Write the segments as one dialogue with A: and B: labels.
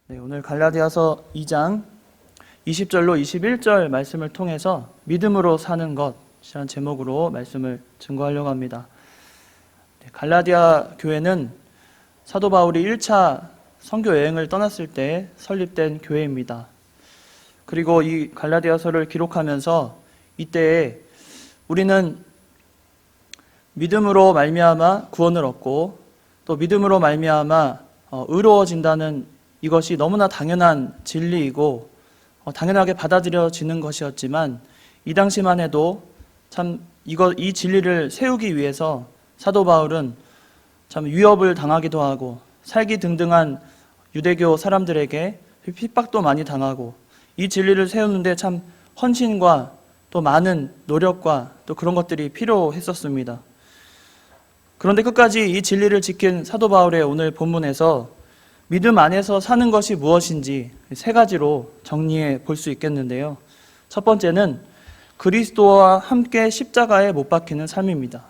A: 네, 오늘 갈라디아서 2장 20절로 21절 말씀을 통해서 믿음으로 사는 것이라는 제목으로 말씀을 증거하려고 합니다. 네, 갈라디아 교회는 사도 바울이 1차 선교 여행을 떠났을 때 설립된 교회입니다. 그리고 이 갈라디아서를 기록하면서 이때에 우리는 믿음으로 말미암아 구원을 얻고 또 믿음으로 말미암아 의로워진다는 이것이 너무나 당연한 진리이고 당연하게 받아들여지는 것이었지만 이 당시만 해도 참 이 진리를 세우기 위해서 사도 바울은 참 위협을 당하기도 하고 살기 등등한 유대교 사람들에게 핍박도 많이 당하고 이 진리를 세우는데 참 헌신과 또 많은 노력과 또 그런 것들이 필요했었습니다. 그런데 끝까지 이 진리를 지킨 사도 바울의 오늘 본문에서 믿음 안에서 사는 것이 무엇인지 세 가지로 정리해 볼 수 있겠는데요. 첫 번째는 그리스도와 함께 십자가에 못 박히는 삶입니다.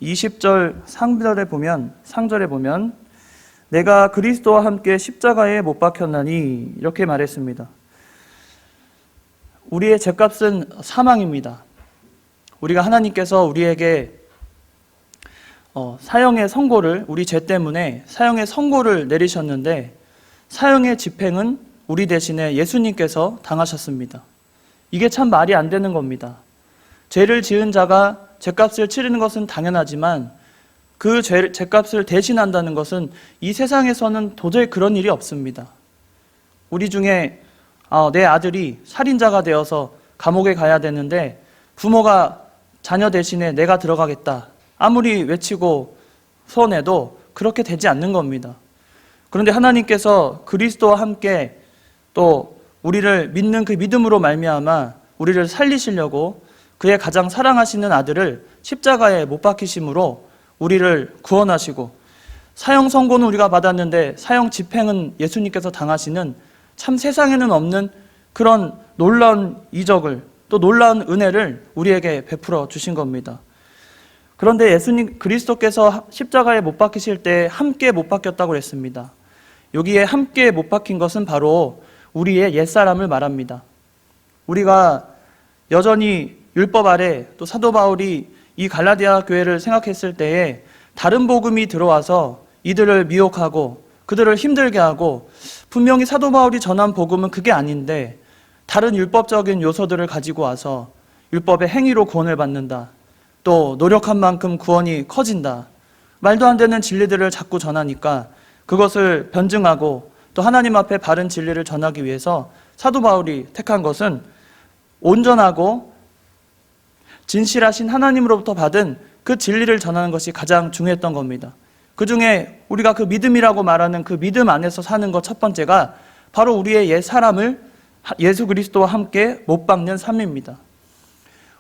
A: 20절 상절에 보면 내가 그리스도와 함께 십자가에 못 박혔나니 이렇게 말했습니다. 우리의 죗값은 사망입니다. 우리가 하나님께서 우리에게 사형의 선고를 우리 죄 때문에 사형의 선고를 내리셨는데 사형의 집행은 우리 대신에 예수님께서 당하셨습니다. 이게 참 말이 안 되는 겁니다. 죄를 지은 자가 죄값을 치르는 것은 당연하지만 그 죄값을 대신한다는 것은 이 세상에서는 도저히 그런 일이 없습니다. 우리 중에 내 아들이 살인자가 되어서 감옥에 가야 되는데 부모가 자녀 대신에 내가 들어가겠다 아무리 외치고 소원해도 그렇게 되지 않는 겁니다. 그런데 하나님께서 그리스도와 함께 또 우리를 믿는 그 믿음으로 말미암아 우리를 살리시려고 그의 가장 사랑하시는 아들을 십자가에 못 박히심으로 우리를 구원하시고 사형 선고는 우리가 받았는데 사형 집행은 예수님께서 당하시는 참 세상에는 없는 그런 놀라운 이적을 또 놀라운 은혜를 우리에게 베풀어 주신 겁니다. 그런데 예수님 그리스도께서 십자가에 못 박히실 때 함께 못 박혔다고 했습니다. 여기에 함께 못 박힌 것은 바로 우리의 옛사람을 말합니다. 우리가 여전히 율법 아래 또 사도 바울이 이 갈라디아 교회를 생각했을 때에 다른 복음이 들어와서 이들을 미혹하고 그들을 힘들게 하고 분명히 사도 바울이 전한 복음은 그게 아닌데 다른 율법적인 요소들을 가지고 와서 율법의 행위로 구원을 받는다. 또 노력한 만큼 구원이 커진다. 말도 안 되는 진리들을 자꾸 전하니까 그것을 변증하고 또 하나님 앞에 바른 진리를 전하기 위해서 사도 바울이 택한 것은 온전하고 진실하신 하나님으로부터 받은 그 진리를 전하는 것이 가장 중요했던 겁니다. 그 중에 우리가 그 믿음이라고 말하는 그 믿음 안에서 사는 것 첫 번째가 바로 우리의 옛 사람을 예수 그리스도와 함께 못 박는 삶입니다.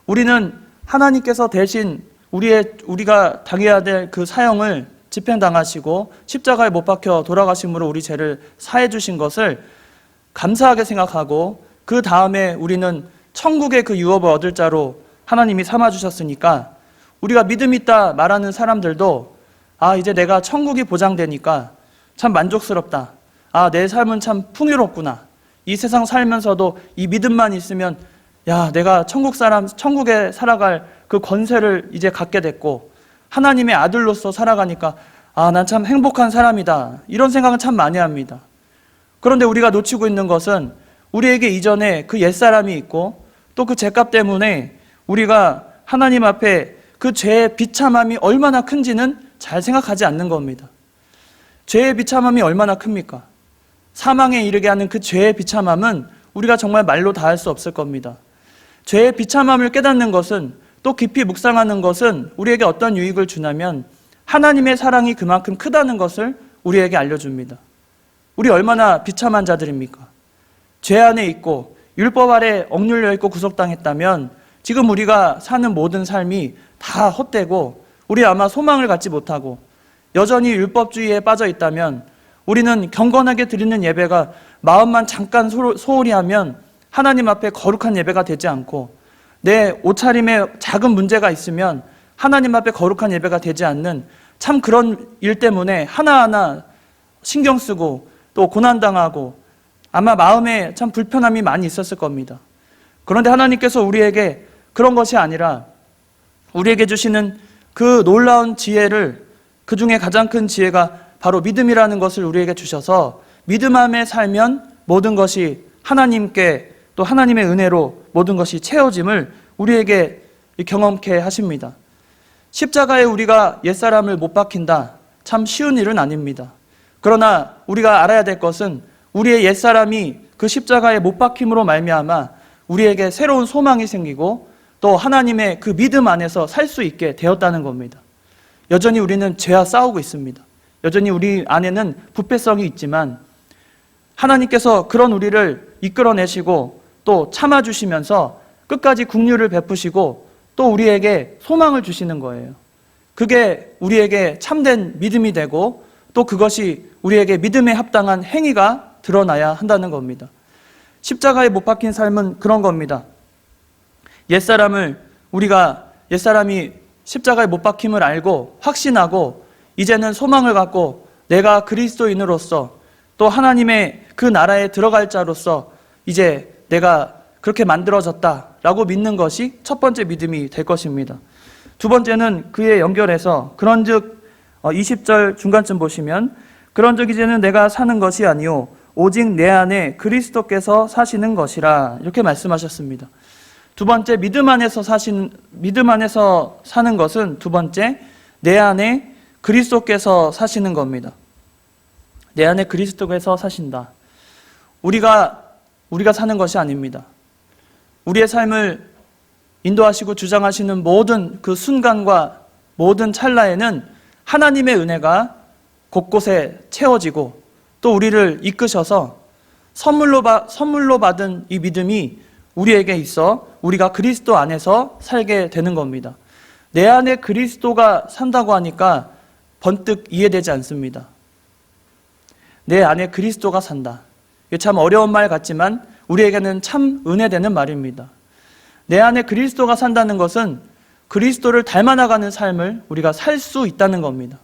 A: 우리는 하나님께서 대신 우리가 당해야 될 그 사형을 집행당하시고 십자가에 못 박혀 돌아가심으로 우리 죄를 사해 주신 것을 감사하게 생각하고 그 다음에 우리는 천국의 그 유업을 얻을 자로 하나님이 삼아 주셨으니까 우리가 믿음 있다 말하는 사람들도 이제 내가 천국이 보장되니까 참 만족스럽다. 내 삶은 참 풍요롭구나. 이 세상 살면서도 이 믿음만 있으면 내가 천국에 살아갈 그 권세를 이제 갖게 됐고 하나님의 아들로서 살아가니까 난 참 행복한 사람이다. 이런 생각은 참 많이 합니다. 그런데 우리가 놓치고 있는 것은 우리에게 이전에 그 옛사람이 있고 또 그 죄값 때문에 우리가 하나님 앞에 그 죄의 비참함이 얼마나 큰지는 잘 생각하지 않는 겁니다. 죄의 비참함이 얼마나 큽니까? 사망에 이르게 하는 그 죄의 비참함은 우리가 정말 말로 다 할 수 없을 겁니다. 죄의 비참함을 깨닫는 것은 또 깊이 묵상하는 것은 우리에게 어떤 유익을 주냐면 하나님의 사랑이 그만큼 크다는 것을 우리에게 알려줍니다. 우리 얼마나 비참한 자들입니까? 죄 안에 있고 율법 아래 억눌려 있고 구속당했다면 지금 우리가 사는 모든 삶이 다 헛되고 우리 아마 소망을 갖지 못하고 여전히 율법주의에 빠져 있다면 우리는 경건하게 드리는 예배가 마음만 잠깐 소홀히 하면 하나님 앞에 거룩한 예배가 되지 않고 내 옷차림에 작은 문제가 있으면 하나님 앞에 거룩한 예배가 되지 않는 참 그런 일 때문에 하나하나 신경 쓰고 또 고난당하고 아마 마음에 참 불편함이 많이 있었을 겁니다. 그런데 하나님께서 우리에게 그런 것이 아니라 우리에게 주시는 그 놀라운 지혜를, 그 중에 가장 큰 지혜가 바로 믿음이라는 것을 우리에게 주셔서 믿음 안에 살면 모든 것이 하나님께 또 하나님의 은혜로 모든 것이 채워짐을 우리에게 경험케 하십니다. 십자가에 우리가 옛사람을 못 박힌다, 참 쉬운 일은 아닙니다. 그러나 우리가 알아야 될 것은 우리의 옛사람이 그 십자가에 못 박힘으로 말미암아 우리에게 새로운 소망이 생기고 또 하나님의 그 믿음 안에서 살 수 있게 되었다는 겁니다. 여전히 우리는 죄와 싸우고 있습니다. 여전히 우리 안에는 부패성이 있지만 하나님께서 그런 우리를 이끌어내시고 또 참아주시면서 끝까지 긍휼을 베푸시고 또 우리에게 소망을 주시는 거예요. 그게 우리에게 참된 믿음이 되고 또 그것이 우리에게 믿음에 합당한 행위가 드러나야 한다는 겁니다. 십자가에 못 박힌 삶은 그런 겁니다. 옛사람이 십자가에 못 박힘을 알고 확신하고 이제는 소망을 갖고 내가 그리스도인으로서 또 하나님의 그 나라에 들어갈 자로서 이제 내가 그렇게 만들어졌다라고 믿는 것이 첫 번째 믿음이 될 것입니다. 두 번째는 그에 연결해서 그런즉 20절 중간쯤 보시면 그런즉 이제는 내가 사는 것이 아니요 오직 내 안에 그리스도께서 사시는 것이라 이렇게 말씀하셨습니다. 두 번째 믿음 안에서 사는 것은 두 번째 내 안에 그리스도께서 사시는 겁니다. 내 안에 그리스도께서 사신다. 우리가 사는 것이 아닙니다. 우리의 삶을 인도하시고 주장하시는 모든 그 순간과 모든 찰나에는 하나님의 은혜가 곳곳에 채워지고 또 우리를 이끄셔서 선물로 받은 이 믿음이 우리에게 있어 우리가 그리스도 안에서 살게 되는 겁니다. 내 안에 그리스도가 산다고 하니까 번뜩 이해되지 않습니다. 내 안에 그리스도가 산다. 이게 참 어려운 말 같지만 우리에게는 참 은혜되는 말입니다. 내 안에 그리스도가 산다는 것은 그리스도를 닮아나가는 삶을 우리가 살 수 있다는 겁니다.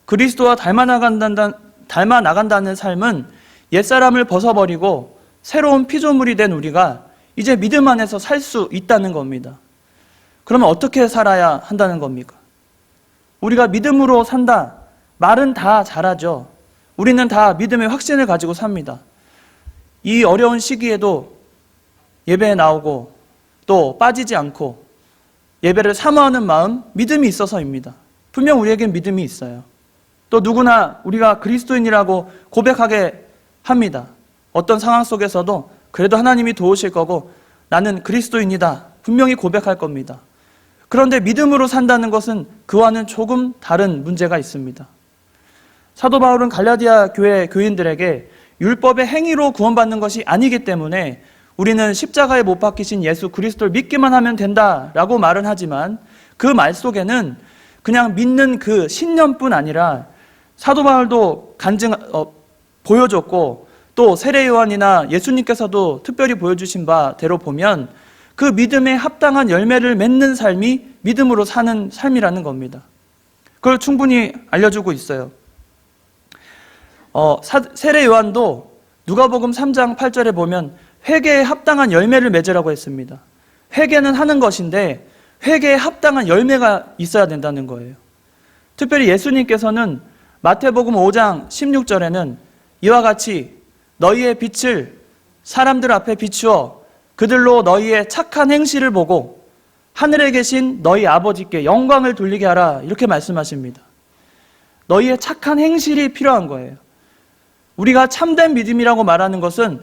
A: 그리스도와 닮아나간다는 삶은 옛사람을 벗어버리고 새로운 피조물이 된 우리가 이제 믿음 안에서 살 수 있다는 겁니다. 그러면 어떻게 살아야 한다는 겁니까? 우리가 믿음으로 산다. 말은 다 잘하죠. 우리는 다 믿음의 확신을 가지고 삽니다. 이 어려운 시기에도 예배에 나오고 또 빠지지 않고 예배를 사모하는 마음, 믿음이 있어서입니다. 분명 우리에겐 믿음이 있어요. 또 누구나 우리가 그리스도인이라고 고백하게 합니다. 어떤 상황 속에서도 그래도 하나님이 도우실 거고 나는 그리스도인이다. 분명히 고백할 겁니다. 그런데 믿음으로 산다는 것은 그와는 조금 다른 문제가 있습니다. 사도 바울은 갈라디아 교회 교인들에게 율법의 행위로 구원받는 것이 아니기 때문에 우리는 십자가에 못 박히신 예수 그리스도를 믿기만 하면 된다라고 말은 하지만 그 말 속에는 그냥 믿는 그 신념뿐 아니라 사도 바울도 보여줬고 또 세례 요한이나 예수님께서도 특별히 보여주신 바대로 보면 그 믿음에 합당한 열매를 맺는 삶이 믿음으로 사는 삶이라는 겁니다. 그걸 충분히 알려주고 있어요. 세례 요한도 누가복음 3장 8절에 보면 회개에 합당한 열매를 맺으라고 했습니다. 회개는 하는 것인데 회개에 합당한 열매가 있어야 된다는 거예요. 특별히 예수님께서는 마태복음 5장 16절에는 이와 같이 너희의 빛을 사람들 앞에 비추어 그들로 너희의 착한 행실을 보고 하늘에 계신 너희 아버지께 영광을 돌리게 하라 이렇게 말씀하십니다. 너희의 착한 행실이 필요한 거예요. 우리가 참된 믿음이라고 말하는 것은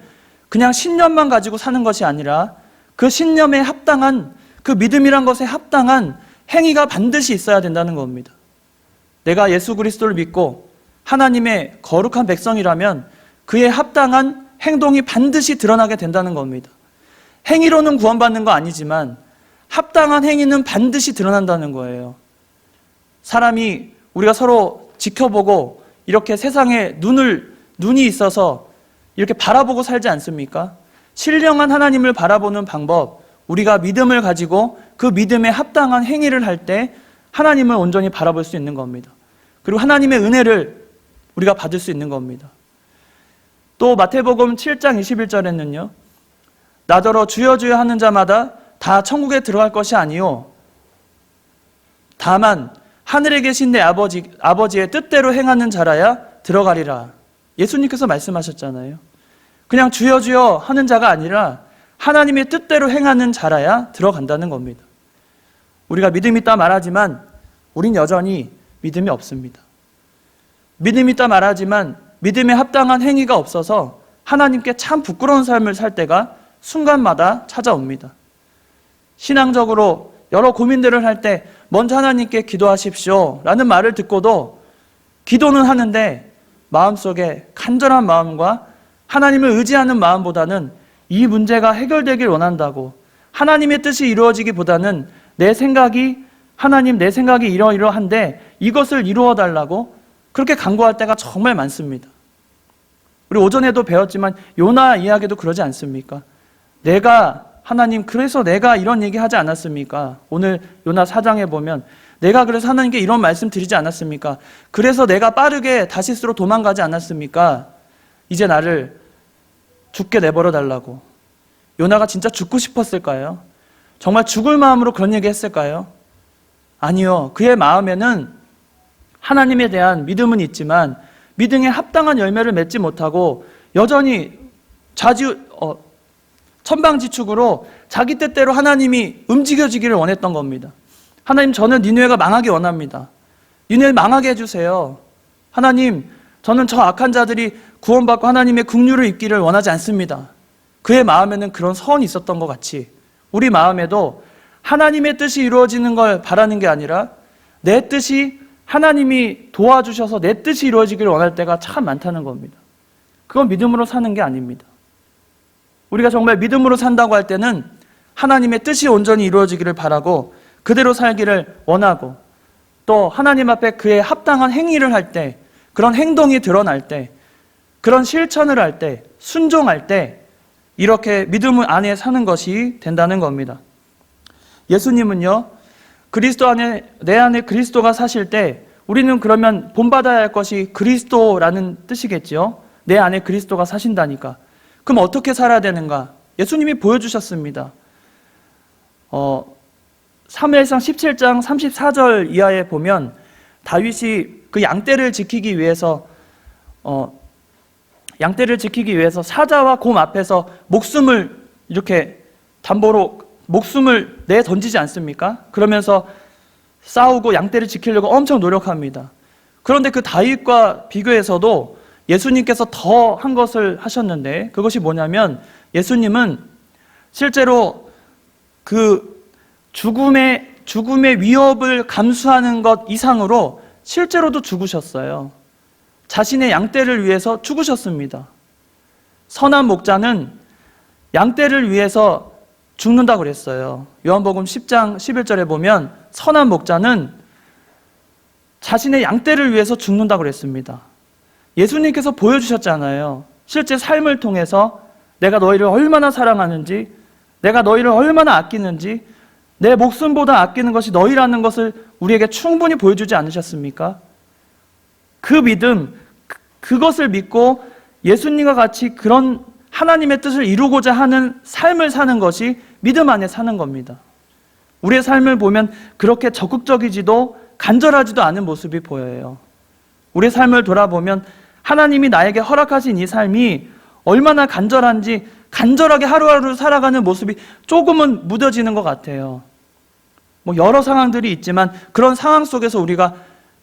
A: 그냥 신념만 가지고 사는 것이 아니라 그 신념에 합당한 그 믿음이란 것에 합당한 행위가 반드시 있어야 된다는 겁니다. 내가 예수 그리스도를 믿고 하나님의 거룩한 백성이라면 그에 합당한 행동이 반드시 드러나게 된다는 겁니다. 행위로는 구원받는 거 아니지만 합당한 행위는 반드시 드러난다는 거예요. 사람이 우리가 서로 지켜보고 이렇게 세상에 눈이 있어서 이렇게 바라보고 살지 않습니까? 신령한 하나님을 바라보는 방법, 우리가 믿음을 가지고 그 믿음에 합당한 행위를 할 때 하나님을 온전히 바라볼 수 있는 겁니다. 그리고 하나님의 은혜를 우리가 받을 수 있는 겁니다. 또 마태복음 7장 21절에는요. 나더러 주여 주여 하는 자마다 다 천국에 들어갈 것이 아니요 다만 하늘에 계신 내 아버지의 뜻대로 행하는 자라야 들어가리라. 예수님께서 말씀하셨잖아요. 그냥 주여 주여 하는 자가 아니라 하나님의 뜻대로 행하는 자라야 들어간다는 겁니다. 우리가 믿음 있다 말하지만 우린 여전히 믿음이 없습니다. 믿음 있다 말하지만 믿음에 합당한 행위가 없어서 하나님께 참 부끄러운 삶을 살 때가 순간마다 찾아옵니다. 신앙적으로 여러 고민들을 할 때 먼저 하나님께 기도하십시오 라는 말을 듣고도 기도는 하는데 마음속에 간절한 마음과 하나님을 의지하는 마음보다는 이 문제가 해결되길 원한다고 하나님의 뜻이 이루어지기보다는 하나님 내 생각이 이러이러한데 이것을 이루어 달라고 그렇게 간구할 때가 정말 많습니다. 우리 오전에도 배웠지만 요나 이야기도 그러지 않습니까? 하나님 그래서 내가 이런 얘기 하지 않았습니까? 오늘 요나 4장에 보면 내가 그래서 하나님께 이런 말씀 드리지 않았습니까? 그래서 내가 빠르게 다시스로 도망가지 않았습니까? 이제 나를 죽게 내버려 달라고. 요나가 진짜 죽고 싶었을까요? 정말 죽을 마음으로 그런 얘기 했을까요? 아니요. 그의 마음에는 하나님에 대한 믿음은 있지만 믿음에 합당한 열매를 맺지 못하고 여전히 천방지축으로 자기 뜻대로 하나님이 움직여지기를 원했던 겁니다. 하나님, 저는 니느웨가 망하기 원합니다. 니느웨 망하게 해주세요. 하나님, 저는 저 악한 자들이 구원받고 하나님의 긍휼을 입기를 원하지 않습니다. 그의 마음에는 그런 서원이 있었던 것 같이 우리 마음에도 하나님의 뜻이 이루어지는 걸 바라는 게 아니라 내 뜻이 하나님이 도와주셔서 내 뜻이 이루어지기를 원할 때가 참 많다는 겁니다. 그건 믿음으로 사는 게 아닙니다. 우리가 정말 믿음으로 산다고 할 때는 하나님의 뜻이 온전히 이루어지기를 바라고 그대로 살기를 원하고 또 하나님 앞에 그의 합당한 행위를 할 때, 그런 행동이 드러날 때, 그런 실천을 할 때, 순종할 때 이렇게 믿음 안에 사는 것이 된다는 겁니다. 예수님은요, 내 안에 그리스도가 사실 때 우리는 그러면 본받아야 할 것이 그리스도라는 뜻이겠죠. 내 안에 그리스도가 사신다니까. 그럼 어떻게 살아야 되는가? 예수님이 보여주셨습니다. 사무엘상 17장 34절 이하에 보면 다윗이 그 양떼를 지키기 위해서 사자와 곰 앞에서 목숨을 이렇게 담보로 목숨을 내 던지지 않습니까? 그러면서 싸우고 양떼를 지키려고 엄청 노력합니다. 그런데 그 다윗과 비교해서도 예수님께서 더 한 것을 하셨는데 그것이 뭐냐면 예수님은 실제로 그 죽음의 위협을 감수하는 것 이상으로 실제로도 죽으셨어요. 자신의 양떼를 위해서 죽으셨습니다. 선한 목자는 양떼를 위해서 죽는다고 그랬어요. 요한복음 10장 11절에 보면 선한 목자는 자신의 양떼를 위해서 죽는다고 그랬습니다. 예수님께서 보여주셨잖아요. 실제 삶을 통해서 내가 너희를 얼마나 사랑하는지, 내가 너희를 얼마나 아끼는지, 내 목숨보다 아끼는 것이 너희라는 것을 우리에게 충분히 보여주지 않으셨습니까? 그 믿음, 그것을 믿고 예수님과 같이 그런 하나님의 뜻을 이루고자 하는 삶을 사는 것이 믿음 안에 사는 겁니다. 우리의 삶을 보면 그렇게 적극적이지도 간절하지도 않은 모습이 보여요. 우리의 삶을 돌아보면 하나님이 나에게 허락하신 이 삶이 얼마나 간절한지 간절하게 하루하루 살아가는 모습이 조금은 무뎌지는 것 같아요. 여러 상황들이 있지만 그런 상황 속에서 우리가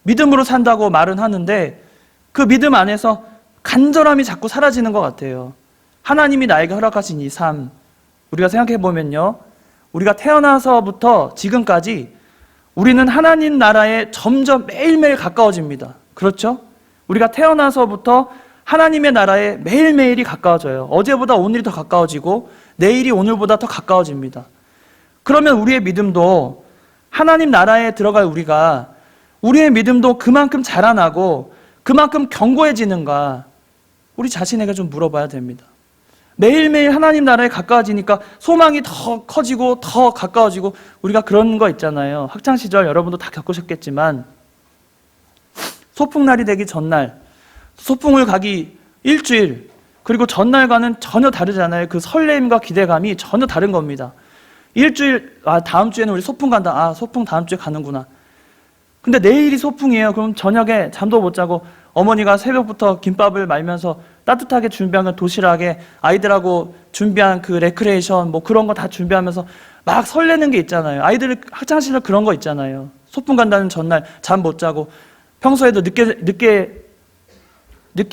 A: 믿음으로 산다고 말은 하는데 그 믿음 안에서 간절함이 자꾸 사라지는 것 같아요. 하나님이 나에게 허락하신 이 삶, 우리가 생각해 보면요, 우리가 태어나서부터 지금까지 우리는 하나님 나라에 점점 매일매일 가까워집니다. 그렇죠? 우리가 태어나서부터 하나님의 나라에 매일매일이 가까워져요. 어제보다 오늘이 더 가까워지고 내일이 오늘보다 더 가까워집니다. 그러면 우리의 믿음도 하나님 나라에 들어갈 우리의 믿음도 그만큼 자라나고 그만큼 견고해지는가, 우리 자신에게 좀 물어봐야 됩니다. 매일매일 하나님 나라에 가까워지니까 소망이 더 커지고 더 가까워지고, 우리가 그런 거 있잖아요. 학창시절 여러분도 다 겪으셨겠지만 소풍날이 되기 전날, 소풍을 가기 일주일, 그리고 전날과는 전혀 다르잖아요. 그 설렘과 기대감이 전혀 다른 겁니다. 일주일, 다음 주에는 우리 소풍 간다. 소풍 다음 주에 가는구나. 근데 내일이 소풍이에요. 그럼 저녁에 잠도 못 자고 어머니가 새벽부터 김밥을 말면서 따뜻하게 준비한 도시락에 아이들하고 준비한 그 레크레이션 뭐 그런 거 다 준비하면서 막 설레는 게 있잖아요. 아이들 학창시절 그런 거 있잖아요. 소풍 간다는 전날 잠 못 자고 평소에도 늦게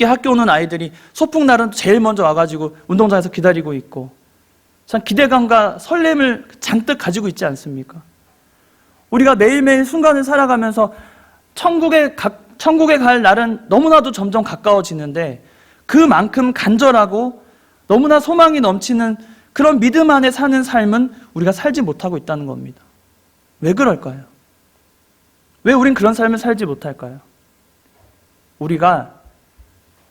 A: 학교 오는 아이들이 소풍 날은 제일 먼저 와가지고 운동장에서 기다리고 있고 참 기대감과 설렘을 잔뜩 가지고 있지 않습니까? 우리가 매일매일 순간을 살아가면서 천국에 갈 날은 너무나도 점점 가까워지는데 그만큼 간절하고 너무나 소망이 넘치는 그런 믿음 안에 사는 삶은 우리가 살지 못하고 있다는 겁니다. 왜 그럴까요? 왜 우린 그런 삶을 살지 못할까요? 우리가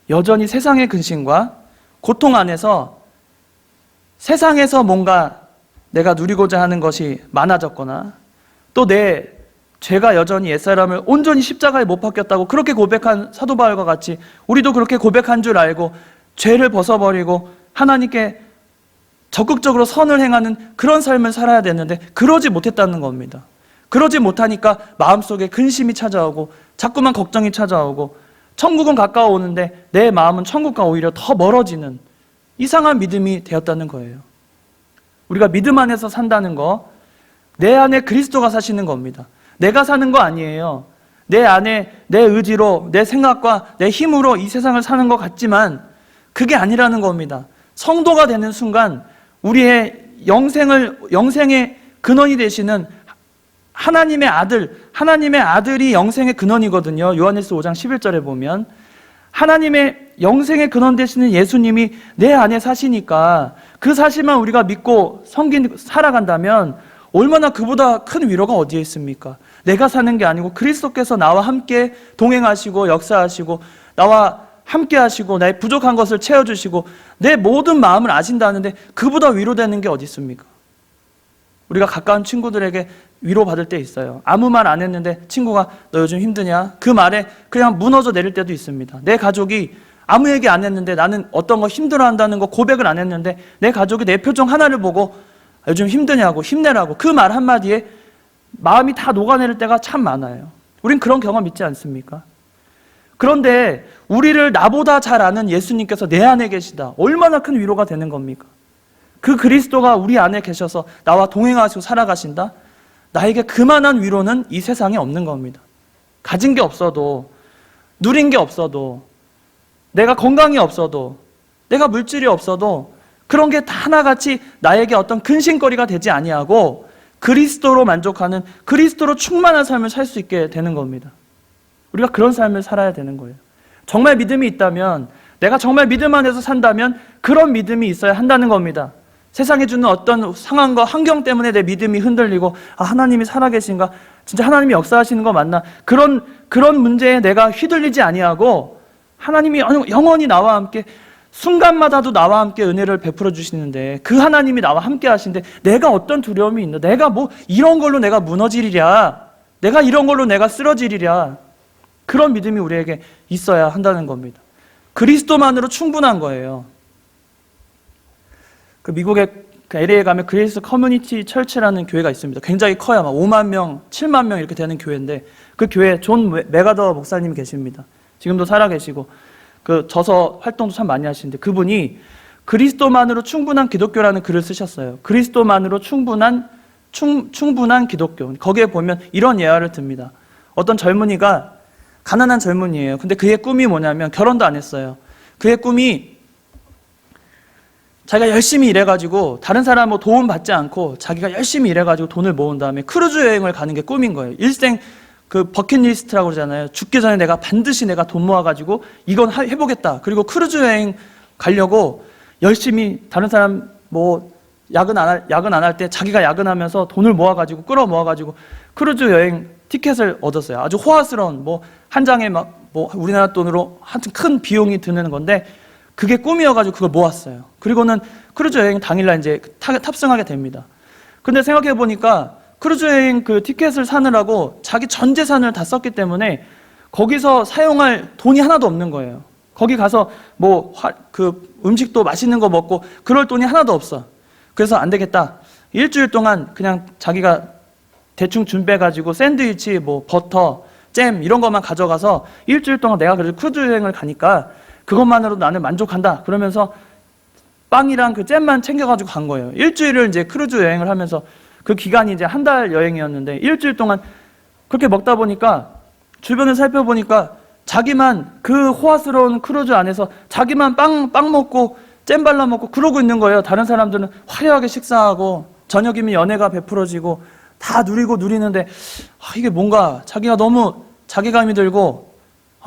A: 여전히 세상의 근심과 고통 안에서 세상에서 뭔가 내가 누리고자 하는 것이 많아졌거나 또 내 죄가 여전히 옛사람을 온전히 십자가에 못 박혔다고 그렇게 고백한 사도 바울과 같이 우리도 그렇게 고백한 줄 알고 죄를 벗어버리고 하나님께 적극적으로 선을 행하는 그런 삶을 살아야 되는데 그러지 못했다는 겁니다. 그러지 못하니까 마음속에 근심이 찾아오고 자꾸만 걱정이 찾아오고 천국은 가까워오는데 내 마음은 천국과 오히려 더 멀어지는 이상한 믿음이 되었다는 거예요. 우리가 믿음 안에서 산다는 거, 내 안에 그리스도가 사시는 겁니다. 내가 사는 거 아니에요. 내 안에 내 의지로, 내 생각과 내 힘으로 이 세상을 사는 것 같지만 그게 아니라는 겁니다. 성도가 되는 순간 우리의 영생의 근원이 되시는 하나님의 아들이 영생의 근원이거든요. 요한일서 5장 11절에 보면 하나님의 영생의 근원 되시는 예수님이 내 안에 사시니까 그 사실만 우리가 믿고 살아간다면 얼마나 그보다 큰 위로가 어디에 있습니까? 내가 사는 게 아니고 그리스도께서 나와 함께 동행하시고 역사하시고 나와 함께 하시고 나의 부족한 것을 채워주시고 내 모든 마음을 아신다는데 그보다 위로되는 게 어디 있습니까? 우리가 가까운 친구들에게 위로받을 때 있어요. 아무 말 안 했는데 친구가 너 요즘 힘드냐? 그 말에 그냥 무너져 내릴 때도 있습니다. 내 가족이 아무 얘기 안 했는데 나는 어떤 거 힘들어한다는 거 고백을 안 했는데 내 가족이 내 표정 하나를 보고 요즘 힘드냐고 힘내라고 그 말 한마디에 마음이 다 녹아내릴 때가 참 많아요. 우린 그런 경험 있지 않습니까? 그런데 우리를 나보다 잘 아는 예수님께서 내 안에 계시다. 얼마나 큰 위로가 되는 겁니까? 그 그리스도가 우리 안에 계셔서 나와 동행하시고 살아가신다? 나에게 그만한 위로는 이 세상에 없는 겁니다. 가진 게 없어도, 누린 게 없어도, 내가 건강이 없어도, 내가 물질이 없어도 그런 게 다 하나같이 나에게 어떤 근심거리가 되지 아니하고 그리스도로 만족하는, 그리스도로 충만한 삶을 살 수 있게 되는 겁니다. 우리가 그런 삶을 살아야 되는 거예요. 정말 믿음이 있다면, 내가 정말 믿음 안에서 산다면 그런 믿음이 있어야 한다는 겁니다. 세상에 주는 어떤 상황과 환경 때문에 내 믿음이 흔들리고 하나님이 살아계신가? 진짜 하나님이 역사하시는 거 맞나? 그런 문제에 내가 휘둘리지 아니하고 하나님이 영원히 나와 함께 순간마다도 나와 함께 은혜를 베풀어 주시는데 그 하나님이 나와 함께 하시는데 내가 어떤 두려움이 있나? 내가 뭐 이런 걸로 내가 무너지리랴? 내가 이런 걸로 내가 쓰러지리랴? 그런 믿음이 우리에게 있어야 한다는 겁니다. 그리스도만으로 충분한 거예요. 그 미국의 LA에 가면 그레이스 커뮤니티 철치라는 교회가 있습니다. 굉장히 커요. 막 5만 명, 7만 명 이렇게 되는 교회인데 그 교회에 존 메가더 목사님이 계십니다. 지금도 살아계시고 그 저서 활동도 참 많이 하시는데 그분이 그리스도만으로 충분한 기독교라는 글을 쓰셨어요. 그리스도만으로 충분한 기독교. 거기에 보면 이런 예화를 듭니다. 어떤 젊은이가 가난한 젊은이에요. 근데 그의 꿈이 뭐냐면 결혼도 안 했어요. 그의 꿈이 자기가 열심히 일해가지고 다른 사람 뭐 도움 받지 않고 자기가 열심히 일해가지고 돈을 모은 다음에 크루즈 여행을 가는 게 꿈인 거예요. 일생 그 버킷리스트라고 그러잖아요. 죽기 전에 내가 반드시 내가 돈 모아가지고 이건 해보겠다. 그리고 크루즈 여행 가려고 열심히 다른 사람 뭐 야근 안 할 때 자기가 야근하면서 돈을 모아가지고 끌어 모아가지고 크루즈 여행 티켓을 얻었어요. 아주 호화스러운 뭐 한 장에 막 뭐 우리나라 돈으로 하여튼 큰 비용이 드는 건데 그게 꿈이어가지고 그걸 모았어요. 그리고는 크루즈 여행 당일날 이제 탑승하게 됩니다. 근데 생각해 보니까 크루즈 여행 그 티켓을 사느라고 자기 전 재산을 다 썼기 때문에 거기서 사용할 돈이 하나도 없는 거예요. 거기 가서 그 음식도 맛있는 거 먹고 그럴 돈이 하나도 없어. 그래서 안 되겠다. 일주일 동안 그냥 자기가 대충 준비해가지고 샌드위치, 버터, 잼 이런 것만 가져가서 일주일 동안 내가 그래도 크루즈 여행을 가니까 그것만으로도 나는 만족한다. 그러면서 빵이랑 그 잼만 챙겨가지고 간 거예요. 일주일을 이제 크루즈 여행을 하면서 그 기간이 이제 한 달 여행이었는데 일주일 동안 그렇게 먹다 보니까 주변을 살펴보니까 자기만 그 호화스러운 크루즈 안에서 자기만 빵 먹고 잼 발라 먹고 그러고 있는 거예요. 다른 사람들은 화려하게 식사하고 저녁이면 연애가 베풀어지고 다 누리는데 이게 뭔가 자기가 너무 자괴감이 들고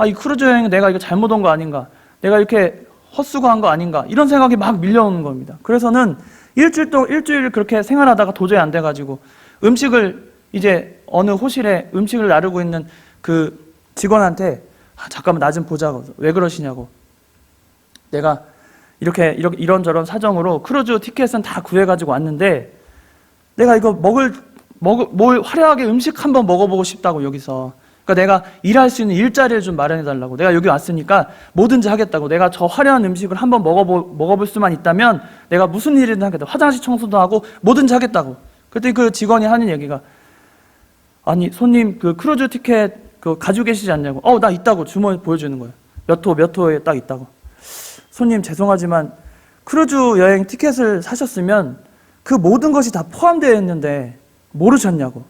A: 이 크루즈 여행 내가 이거 잘못 온 거 아닌가, 내가 이렇게 헛수고한 거 아닌가, 이런 생각이 막 밀려오는 겁니다. 그래서는 일주일 그렇게 생활하다가 도저히 안 돼가지고 음식을 이제 어느 호실에 음식을 나르고 있는 그 직원한테 잠깐만 나 좀 보자고. 왜 그러시냐고. 내가 이렇게 이런저런 사정으로 크루즈 티켓은 다 구해가지고 왔는데 내가 이거 뭘 화려하게 음식 한번 먹어보고 싶다고 여기서. 그러니까 내가 일할 수 있는 일자리를 좀 마련해달라고. 내가 여기 왔으니까 뭐든지 하겠다고. 내가 저 화려한 음식을 한번 먹어볼 수만 있다면 내가 무슨 일이든 하겠다. 화장실 청소도 하고 뭐든지 하겠다고. 그때 그 직원이 하는 얘기가 아니 손님 그 크루즈 티켓 그거 가지고 계시지 않냐고. 나 있다고. 주머니 보여주는 거예요. 몇 호에 딱 있다고. 손님 죄송하지만 크루즈 여행 티켓을 사셨으면 그 모든 것이 다 포함되어 있는데 모르셨냐고.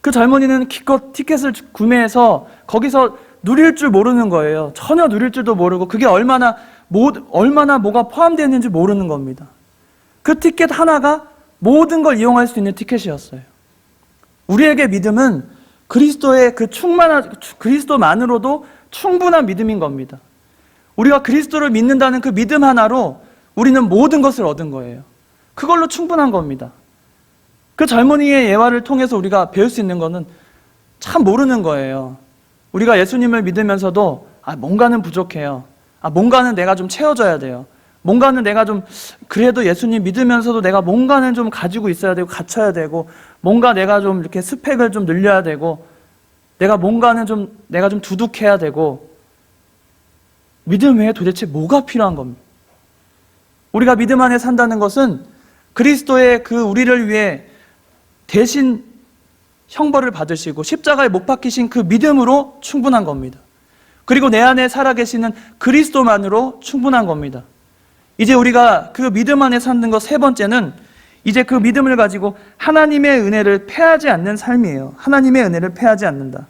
A: 그 젊은이는 기껏 티켓을 구매해서 거기서 누릴 줄 모르는 거예요. 전혀 누릴 줄도 모르고 그게 얼마나 뭐가 포함되어 있는지 모르는 겁니다. 그 티켓 하나가 모든 걸 이용할 수 있는 티켓이었어요. 우리에게 믿음은 그리스도만으로도 충분한 믿음인 겁니다. 우리가 그리스도를 믿는다는 그 믿음 하나로 우리는 모든 것을 얻은 거예요. 그걸로 충분한 겁니다. 그 젊은이의 예화를 통해서 우리가 배울 수 있는 거는 참 모르는 거예요. 우리가 예수님을 믿으면서도 뭔가는 부족해요. 뭔가는 내가 좀 채워줘야 돼요. 뭔가는 내가 좀 그래도 예수님 믿으면서도 내가 뭔가는 좀 가지고 있어야 되고 갖춰야 되고 뭔가 내가 좀 이렇게 스펙을 좀 늘려야 되고 내가 좀 두둑해야 되고 믿음 외에 도대체 뭐가 필요한 겁니까? 우리가 믿음 안에 산다는 것은 그리스도의 그 우리를 위해 대신 형벌을 받으시고 십자가에 못 박히신 그 믿음으로 충분한 겁니다. 그리고 내 안에 살아계시는 그리스도만으로 충분한 겁니다. 이제 우리가 그 믿음 안에 사는 것 세 번째는 이제 그 믿음을 가지고 하나님의 은혜를 패하지 않는 삶이에요. 하나님의 은혜를 패하지 않는다.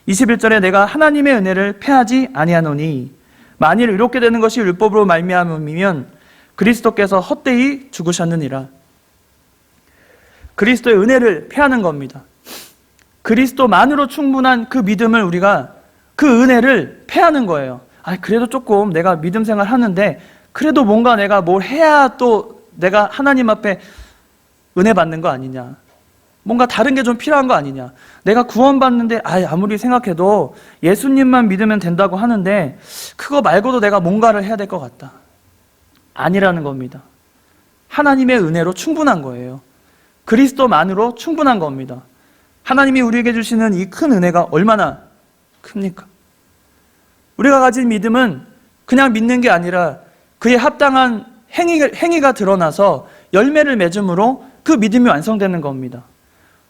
A: 21절에 내가 하나님의 은혜를 패하지 아니하노니 만일 이렇게 되는 것이 율법으로 말미암으면 그리스도께서 헛되이 죽으셨느니라. 그리스도의 은혜를 패하는 겁니다. 그리스도만으로 충분한 그 믿음을 우리가 그 은혜를 패하는 거예요. 그래도 조금 내가 믿음 생활 하는데 그래도 뭔가 내가 뭘 해야 또 내가 하나님 앞에 은혜 받는 거 아니냐. 뭔가 다른 게 좀 필요한 거 아니냐. 내가 구원받는데 아무리 생각해도 예수님만 믿으면 된다고 하는데 그거 말고도 내가 뭔가를 해야 될 것 같다. 아니라는 겁니다. 하나님의 은혜로 충분한 거예요. 그리스도만으로 충분한 겁니다. 하나님이 우리에게 주시는 이 큰 은혜가 얼마나 큽니까? 우리가 가진 믿음은 그냥 믿는 게 아니라 그에 합당한 행위가 드러나서 열매를 맺음으로 그 믿음이 완성되는 겁니다.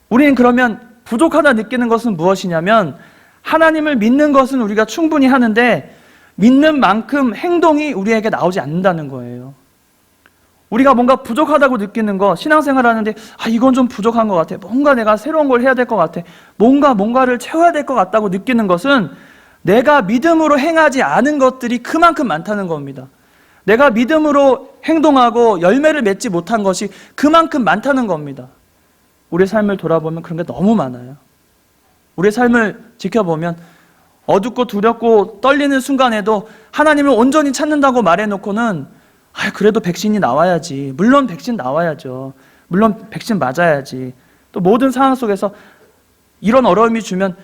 A: 우리는 그러면 부족하다 느끼는 것은 무엇이냐면 하나님을 믿는 것은 우리가 충분히 하는데 믿는 만큼 행동이 우리에게 나오지 않는다는 거예요. 우리가 뭔가 부족하다고 느끼는 거, 신앙생활 하는데 이건 좀 부족한 것 같아. 뭔가 내가 새로운 걸 해야 될 것 같아. 뭔가를 채워야 될 것 같다고 느끼는 것은 내가 믿음으로 행하지 않은 것들이 그만큼 많다는 겁니다. 내가 믿음으로 행동하고 열매를 맺지 못한 것이 그만큼 많다는 겁니다. 우리 삶을 돌아보면 그런 게 너무 많아요. 우리 삶을 지켜보면 어둡고 두렵고 떨리는 순간에도 하나님을 온전히 찾는다고 말해놓고는 그래도 백신이 나와야지. 물론 백신 나와야죠. 물론 백신 맞아야지. 또 모든 상황 속에서 이런 어려움이 주면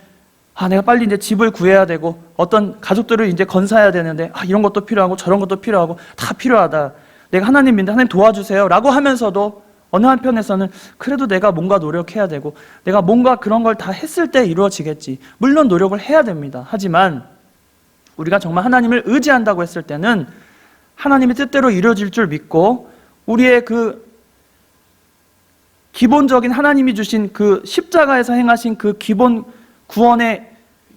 A: 내가 빨리 이제 집을 구해야 되고 어떤 가족들을 이제 건사해야 되는데 이런 것도 필요하고 저런 것도 필요하고 다 필요하다. 내가 하나님 믿는데 하나님 도와주세요 라고 하면서도 어느 한편에서는 그래도 내가 뭔가 노력해야 되고 내가 뭔가 그런 걸 다 했을 때 이루어지겠지. 물론 노력을 해야 됩니다. 하지만 우리가 정말 하나님을 의지한다고 했을 때는 하나님의 뜻대로 이루어질 줄 믿고 우리의 그 기본적인 하나님이 주신 그 십자가에서 행하신 그 기본 구원의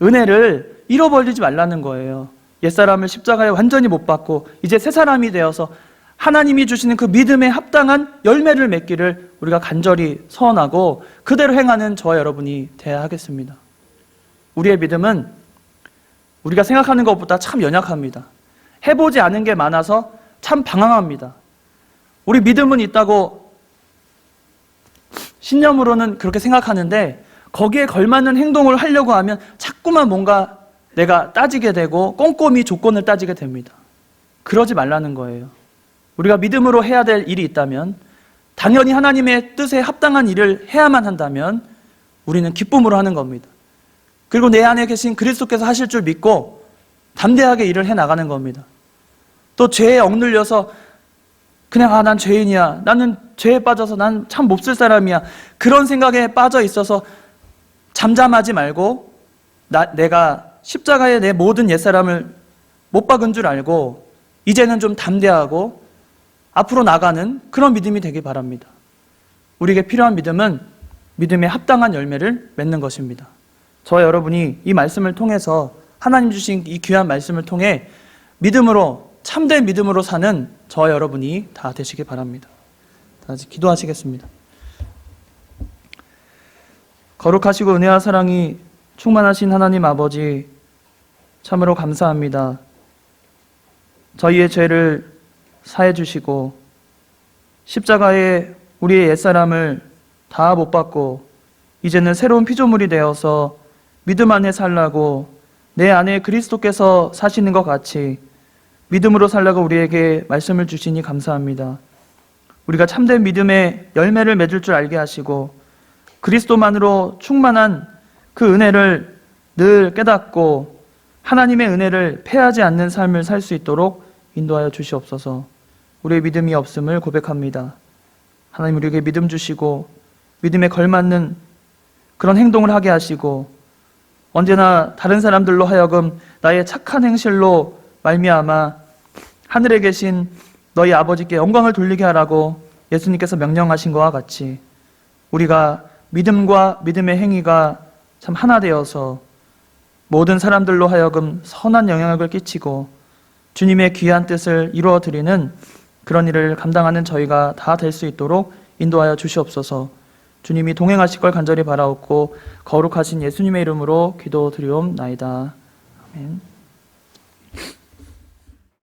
A: 은혜를 잃어버리지 말라는 거예요. 옛사람을 십자가에 완전히 못 박고 이제 새 사람이 되어서 하나님이 주시는 그 믿음에 합당한 열매를 맺기를 우리가 간절히 소원하고 그대로 행하는 저와 여러분이 되어야 하겠습니다. 우리의 믿음은 우리가 생각하는 것보다 참 연약합니다. 해보지 않은 게 많아서 참 방황합니다. 우리 믿음은 있다고 신념으로는 그렇게 생각하는데 거기에 걸맞는 행동을 하려고 하면 자꾸만 뭔가 내가 따지게 되고 꼼꼼히 조건을 따지게 됩니다. 그러지 말라는 거예요. 우리가 믿음으로 해야 될 일이 있다면 당연히 하나님의 뜻에 합당한 일을 해야만 한다면 우리는 기쁨으로 하는 겁니다. 그리고 내 안에 계신 그리스도께서 하실 줄 믿고 담대하게 일을 해나가는 겁니다. 또 죄에 억눌려서 그냥 난 죄인이야, 나는 죄에 빠져서 난 참 몹쓸 사람이야, 그런 생각에 빠져 있어서 잠잠하지 말고 내가 십자가에 내 모든 옛사람을 못 박은 줄 알고 이제는 좀 담대하고 앞으로 나가는 그런 믿음이 되기 바랍니다. 우리에게 필요한 믿음은 믿음에 합당한 열매를 맺는 것입니다. 저와 여러분이 이 말씀을 통해서 하나님 주신 이 귀한 말씀을 통해 믿음으로 참된 믿음으로 사는 저와 여러분이 다 되시기 바랍니다. 다 같이 기도하시겠습니다. 거룩하시고 은혜와 사랑이 충만하신 하나님 아버지, 참으로 감사합니다. 저희의 죄를 사해 주시고 십자가에 우리의 옛사람을 다 못 박고 이제는 새로운 피조물이 되어서 믿음 안에 살라고 내 안에 그리스도께서 사시는 것 같이 믿음으로 살라고 우리에게 말씀을 주시니 감사합니다. 우리가 참된 믿음의 열매를 맺을 줄 알게 하시고 그리스도만으로 충만한 그 은혜를 늘 깨닫고 하나님의 은혜를 패하지 않는 삶을 살 수 있도록 인도하여 주시옵소서. 우리의 믿음이 없음을 고백합니다. 하나님, 우리에게 믿음 주시고 믿음에 걸맞는 그런 행동을 하게 하시고 언제나 다른 사람들로 하여금 나의 착한 행실로 말미암아 하늘에 계신 너희 아버지께 영광을 돌리게 하라고 예수님께서 명령하신 것과 같이 우리가 믿음과 믿음의 행위가 참 하나 되어서 모든 사람들로 하여금 선한 영향력을 끼치고 주님의 귀한 뜻을 이루어드리는 그런 일을 감당하는 저희가 다 될 수 있도록 인도하여 주시옵소서. 주님이 동행하실 걸 간절히 바라옵고 거룩하신 예수님의 이름으로 기도드리옵나이다. 아멘.